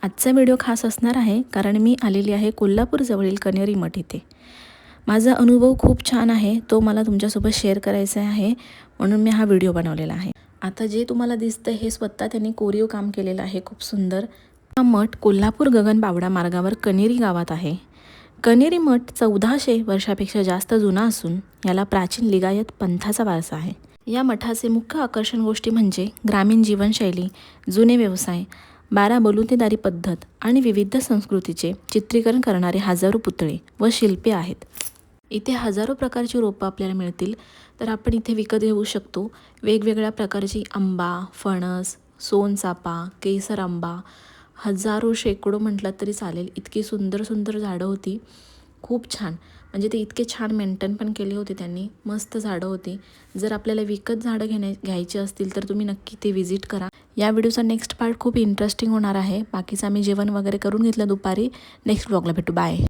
आजचा व्हिडिओ खास असणार आहे कारण मी आलेली आहे कोल्हापूर जवळील कनेरी मठ इथे। माझा अनुभव खूप छान आहे, तो मला तुमच्यासोबत शेअर करायचा आहे म्हणून मी हा व्हिडिओ बनवलेला आहे। आता जे तुम्हाला दिसतं हे स्वतः त्यांनी कोरीव काम केलेलं आहे, खूप सुंदर। हा मठ कोल्हापूर गगनबावडा मार्गावर कनेरी गावात आहे। कनेरी मठ 1400 वर्षापेक्षा जास्त जुना असून याला प्राचीन लिंगायत पंथाचा वारसा आहे। या मठाचे मुख्य आकर्षण गोष्टी म्हणजे ग्रामीण जीवनशैली, जुने व्यवसाय, 12 बलुतेदारी पद्धत आणि विविध संस्कृतीचे चित्रीकरण करणारे हजारो पुतळे व शिल्पे आहेत। इथे हजारो प्रकारची रोपं आपल्याला मिळतील, तर आपण इथे विकत घेऊ शकतो। वेगवेगळ्या प्रकारची आंबा, फणस, सोनचाफा, केसर आंबा, हजारो शेकडो म्हटलं तरी चालेल, इतकी सुंदर सुंदर झाडं होती। खूप छान, म्हणजे ते इतके छान मेंटेन पण केले होते त्यांनी, मस्त झाडं होती। जर आपल्याला विकत झाडं घ्यायची असतील तर तुम्ही नक्की ते विजिट करा। या व्हिडिओचा नेक्स्ट पार्ट खूप इंटरेस्टिंग होणार आहे। बाकीचं आम्ही जेवण वगैरे करून घेतलं दुपारी। नेक्स्ट व्लॉगला भेटू, बाय।